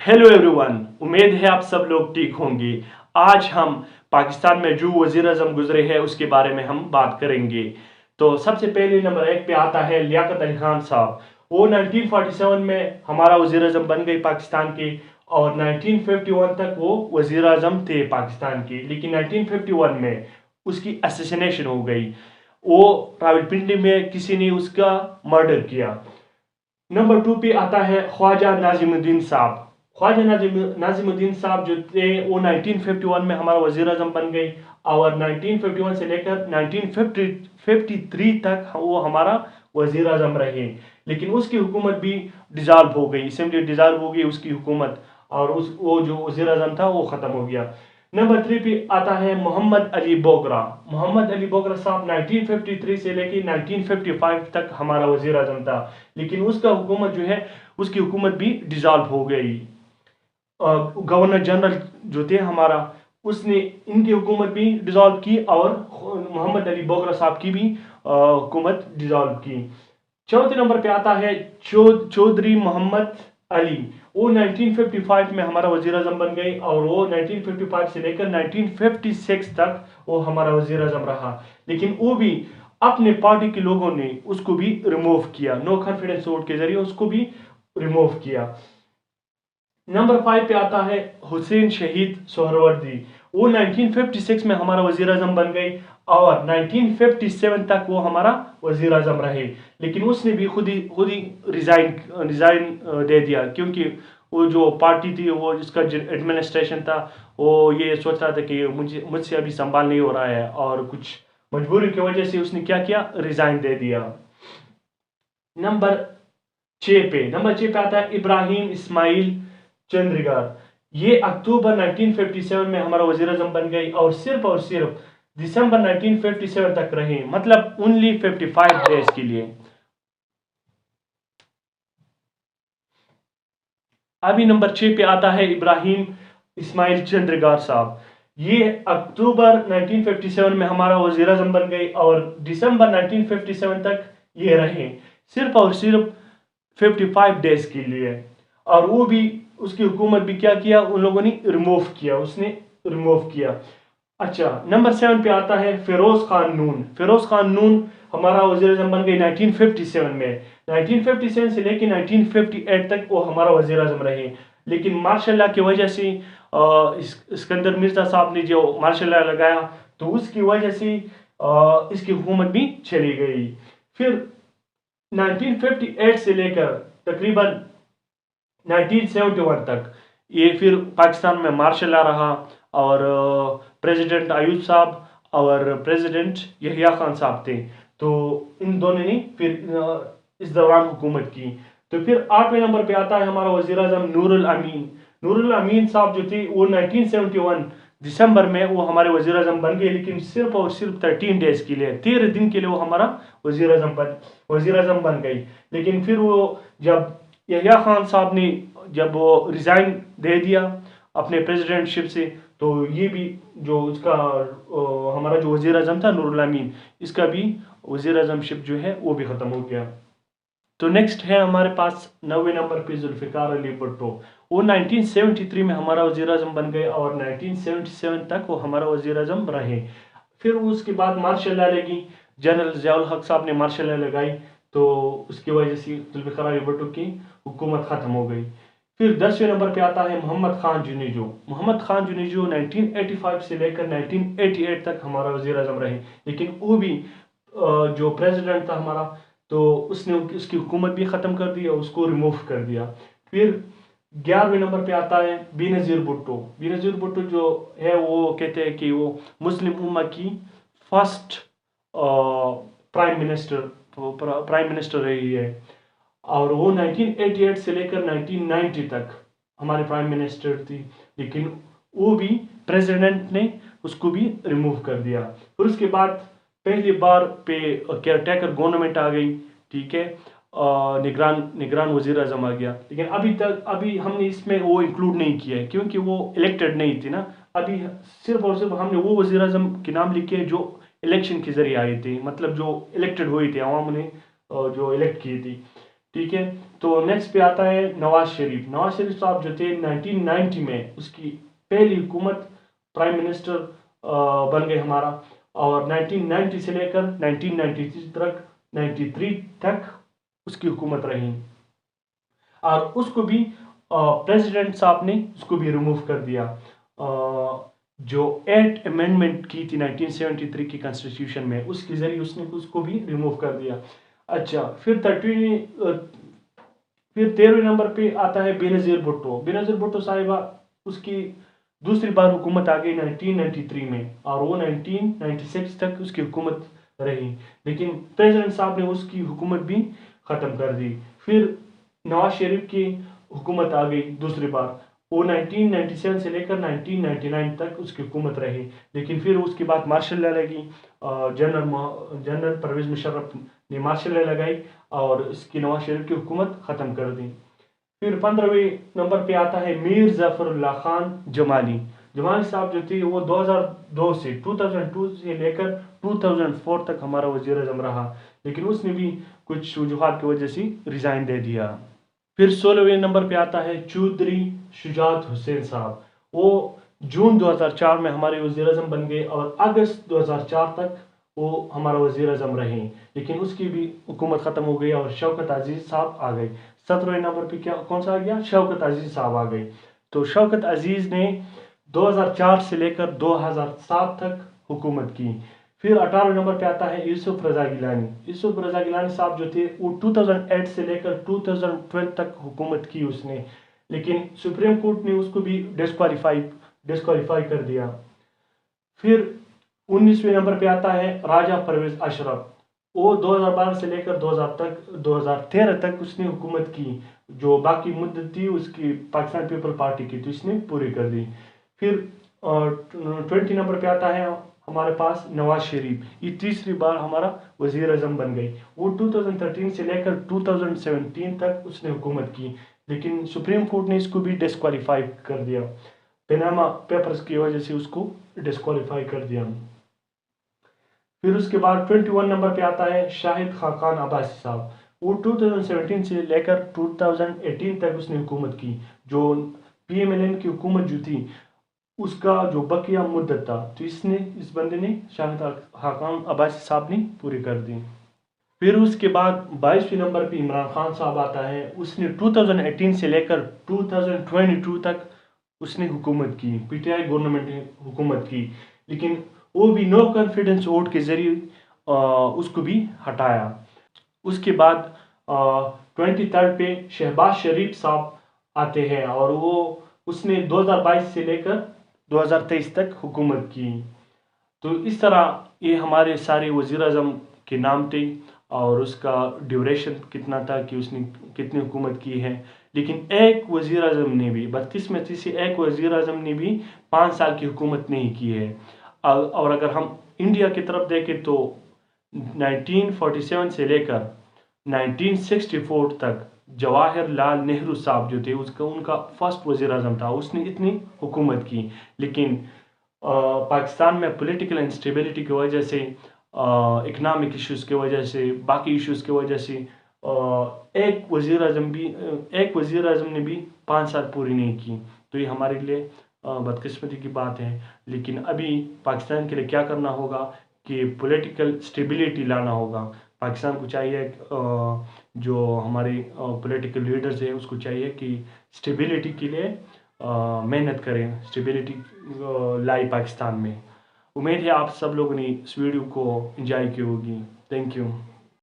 Hello everyone, उम्मीद है आप सब लोग ठीक होंगे। आज हम पाकिस्तान में जो वज़ीर आज़म गुजरे हैं उसके बारे में हम बात करेंगे। तो सबसे पहले नंबर 1 पे आता है लियाकत अली खान साहब। वो 1947 में हमारा वज़ीर आज़म बन गए पाकिस्तान के, और 1951 तक वो वज़ीर आज़म थे पाकिस्तान के। लेकिन 1951 में उसकी असैसिनेशन हो गई। वो रावलपिंडी में किसी ने उसका मर्डर किया। नंबर 2 पे आता है ख्वाजा नाजिमुद्दीन साहब। ख्वाजा नाजिमुद्दीन साहब जो थे वो 1951 में हमारा वज़ीर आज़म बन गए, और 1951 से लेकर 1953 तक वो हमारा वज़ीर आज़म रहे। लेकिन उसकी हुकूमत भी डिज़ाल्व हो गई, असेंबली डिज़ाल्व हो गई उसकी हुकूमत, और वो जो वज़ीर आज़म था वो ख़त्म हो गया। नंबर 3 पे आता है मोहम्मद अली बोगरा। मोहम्मद अली बोगरा साहब 1953 से लेकर 1955 तक हमारा वज़ीर आज़म था। लेकिन उसका हुकूमत जो है उसकी हुकूमत भी डिज़ाल्व हो गई। गवर्नर जनरल जो थे हमारा, उसने इनकी हुकूमत भी डिज़ाल्व की, और मोहम्मद अली बोगरा साहब की भी हुकूमत डिज़ाल्व की। चौथे नंबर पे आता है चौधरी मोहम्मद अली। वो 1955 में हमारा वज़ीर आज़म बन गए, और वो 1955 से लेकर 1956 तक वो हमारा वज़ीर आज़म रहा। लेकिन वो भी अपने पार्टी के लोगों ने उसको भी रिमूव किया, नो कॉन्फिडेंस वोट के जरिए उसको भी रिमूव किया। नंबर 5 पे आता है हुसैन शहीद सोहरवर्दी। वो 1956 में हमारा वज़ीर आज़म बन गए, और 1957 तक वो हमारा वज़ीर आज़म रहे। लेकिन उसने भी खुद ही रिज़ाइन दे दिया, क्योंकि वो जो पार्टी थी, वो जिसका एडमिनिस्ट्रेशन था, वो ये सोच रहा था कि मुझसे अभी संभाल नहीं हो रहा है, और कुछ मजबूरी की वजह से उसने क्या किया, रिज़ाइन दे दिया। नंबर 6 पे आता है इब्राहिम इस्माइल चंद्रगार। ये अक्टूबर 1957 में हमारा वज़ीर आज़म बन गई, और सिर्फ दिसंबर 1957 तक रहे, मतलब ओनली 55 डेज के लिए। अभी नंबर 6 पे आता है इब्राहिम इस्माइल चंद्रगार साहब। ये अक्टूबर 1957 में हमारा वज़ीर आज़म बन गई, और दिसंबर 1957 तक ये रहे, सिर्फ 55 डेज के लिए। और वो भी उसकी हुकूमत भी क्या किया, उन लोगों ने रिमूव किया, उसने रिमूव किया। अच्छा, नंबर 7 पे आता है फिरोज खान नून। फिरोज खान नून हमारा वज़ीर आज़म बन गई 1957 में। 1957 से लेकर 1958 तक वो हमारा वज़ीर आज़म रहे। लेकिन मार्शल लॉ की वजह से सिकंदर मिर्जा साहब ने जो मार्शल लॉ लगाया, तो उसकी वजह से इसकी हुकूमत भी चली गई। फिर 1958 से लेकर तकरीबन 1971 तक ये फिर पाकिस्तान में मार्शल लॉ रहा, और प्रेसिडेंट आयूब साहब और प्रेसिडेंट यहिया खान साहब थे। तो इन दोनों ने फिर इस दौरान हुकूमत की। तो फिर 8वें नंबर पे आता है हमारा वज़ीर आज़म नूरुल अमीन। नूरुल अमीन साहब जो थे वो 1971 दिसंबर में वो हमारे वज़ीर आज़म बन गए, लेकिन सिर्फ और सिर्फ 13 डेज के लिए, 13 दिन के लिए वो हमारा वज़ीर आज़म बन गई। लेकिन फिर वो जब यहिया खान साहब ने जब वो रिज़ाइन दे दिया अपने प्रेसिडेंटशिप से, तो ये भी जो उसका हमारा जो वज़ीर आज़म था नूरुल अमीन, इसका भी वज़ीर आज़मशिप जो है वो भी ख़त्म हो गया। तो नेक्स्ट है हमारे पास 9वें नंबर पे जुल्फ़िकार अली भुट्टो। वो 1973 में हमारा वज़ीर आज़म बन गए, और 1977 तक वो हमारा वज़ीर आज़म रहे। फिर उसके बाद मार्शल लॉ लगी, जनरल ज़ियाउल हक साहब ने मार्शल लॉ लगाई, तो उसकी वजह से जुल्फ़िकार अली भुट्टो की हुकूमत ख़त्म हो गई। फिर 10वें नंबर पे आता है मोहम्मद खान जुनेजो। मोहम्मद खान जुनेजो 1985 से लेकर 1988 तक हमारा वज़ीर आज़म रहे। लेकिन वो भी जो प्रेसिडेंट था हमारा, तो उसने उसकी हुकूमत भी ख़त्म कर दी और उसको रिमूव कर दिया। फिर 11वें नंबर पे आता है बेनज़ीर भुट्टो। बेनज़ीर भुट्टो जो है वो कहते हैं कि वो मुस्लिम उम्मा की फर्स्ट प्राइम मिनिस्टर रही है, और वो 1988 से लेकर 1990 तक हमारे प्राइम मिनिस्टर थी। लेकिन वो भी प्रेसिडेंट ने उसको भी रिमूव कर दिया। फिर उसके बाद पहली बार पे केयर टेकर गवर्नमेंट आ गई, ठीक है, निगरान वज़ीर आज़म आ गया। लेकिन अभी हमने इसमें वो इंक्लूड नहीं किया है, क्योंकि वो इलेक्टेड नहीं थी ना। अभी सिर्फ और सिर्फ हमने वो वज़ीर आज़म के नाम लिखे जो इलेक्शन के ज़रिए आए थे, मतलब जो इलेक्टेड हुए थे, आवाम ने जो इलेक्ट की थी। ठीक है। तो नेक्स्ट पे आता है नवाज शरीफ। नवाज शरीफ साहब जो थे 1990 में उसकी पहली हुकूमत प्राइम मिनिस्टर बन गए हमारा, और 1990 से लेकर 1993 तक उसकी हुकूमत रही, और उसको भी प्रेसिडेंट साहब ने उसको भी रिमूव कर दिया। जो 8 अमेंडमेंट की थी 1973 की कॉन्स्टिट्यूशन में, उसके जरिए उसने उसको भी रिमूव कर दिया। अच्छा, फिर 13वें नंबर पे आता है बेनज़ीर भुट्टो। बेनज़ीर भुट्टो साहिबा, उसकी दूसरी बार हुकूमत आ गई 1993 में, और वो 1996 तक उसकी हुकूमत रही, लेकिन प्रेसिडेंट साहब ने उसकी हुकूमत भी ख़त्म कर दी। फिर नवाज शरीफ की हुकूमत आ गई दूसरी बार, वो 1997 से लेकर 1999 तक उसकी हुकूमत रही, लेकिन फिर उसके बाद मार्शल लॉ लगी। जनरल परवेज़ मुशर्रफ ने मार्शल लॉ लगाई और इसकी नवाज शरीफ की हुकूमत ख़त्म कर दी। फिर 15वें नंबर पे आता है मीर ज़फ़रुल्लाह खान जमाली। जमाली साहब जो थे वो 2002 से लेकर 2004 तक हमारा वज़ीर आज़म रहा, लेकिन उसने भी कुछ वजूहात की वजह से रिज़ाइन दे दिया। फिर 16वें नंबर पे आता है चौधरी शुजात हुसैन साहब। वो जून 2004 में हमारे वज़ीर आज़म बन गए, और अगस्त 2004 तक वो हमारा वज़ीर आज़म रहे, लेकिन उसकी भी हुकूमत ख़त्म हो गई और शौकत अजीज़ साहब आ गए। 17वें नंबर पे कौन सा आ गया? शौकत अजीज़ साहब आ गए। तो शौकत अजीज़ ने 2004 से लेकर 2007 तक हुकूमत की। फिर 18वें नंबर पे आता है यूसुफ रज़ा गिलानी। यूसुफ रज़ा गिलानी साहब जो थे वो 2008 से लेकर 2012 तक हुकूमत की उसने, लेकिन सुप्रीम कोर्ट ने उसको भी डिस्क्वालीफाई कर दिया। फिर 19वें नंबर पे आता है राजा परवेज़ अशरफ। वो 2012 से लेकर 2013 तक उसने हुकूमत की, जो बाकी मुद्दत थी उसकी पाकिस्तान पीपल पार्टी की, तो इसने पूरी कर दी। फिर 20 नंबर पे आता है हमारे पास नवाज शरीफ। ये तीसरी बार हमारा वज़ीर आज़म बन गई। वो 2013 से लेकर 2017 तक उसने हुकूमत की, लेकिन सुप्रीम कोर्ट ने इसको भी डिस्क्वालीफाई कर दिया, पनामा पेपर्स की वजह से उसको डिस्क्वालीफाई कर दिया। फिर उसके बाद 21 नंबर पे आता है शाहिद खाकान अब्बासी साहब। वो 2017 से लेकर 2018 तक उसने हुकूमत की। जो PMLN की हुकूमत जो थी उसका जो बकिया मुद्दत था, तो इस बंदे ने शाहिद खाकान अब्बासी साहब ने पूरी कर दी। फिर उसके बाद 22वें नंबर पे इमरान खान साहब आता है। उसने 2018 से लेकर 2022 तक उसने हुकूमत की, PTI गवर्नमेंट ने हुकूमत की, लेकिन वो भी नो कॉन्फिडेंस वोट के ज़रिए उसको भी हटाया। उसके बाद 23rd पे शहबाज शरीफ साहब आते हैं, और वो उसने 2022 से लेकर 2023 तक हुकूमत की। तो इस तरह ये हमारे सारे वज़ीर आज़म के नाम थे, और उसका ड्यूरेशन कितना था कि उसने कितनी हुकूमत की है। लेकिन एक वज़ीर आज़म ने भी 32 में से एक वज़ीर आज़म ने भी 5 साल की हुकूमत नहीं की है। और अगर हम इंडिया की तरफ देखें तो 1947 से लेकर 1964 तक जवाहरलाल नेहरू साहब जो थे उनका फर्स्ट वज़ीर आज़म था, उसने इतनी हुकूमत की। लेकिन पाकिस्तान में पॉलिटिकल इंस्टेबिलिटी की वजह से, इकनॉमिक इश्यूज़ की वजह से, बाकी इश्यूज़ की वजह से एक वज़ीर आज़म ने भी 5 साल पूरी नहीं की। तो ये हमारे लिए बदकिस्मती की बात है। लेकिन अभी पाकिस्तान के लिए क्या करना होगा कि पॉलिटिकल स्टेबिलिटी लाना होगा। पाकिस्तान को चाहिए, जो हमारे पॉलिटिकल लीडर्स हैं उसको चाहिए कि स्टेबिलिटी के लिए मेहनत करें, स्टेबिलिटी लाई पाकिस्तान में। उम्मीद है आप सब लोगों ने इस वीडियो को एंजॉय की होगी। Thank you.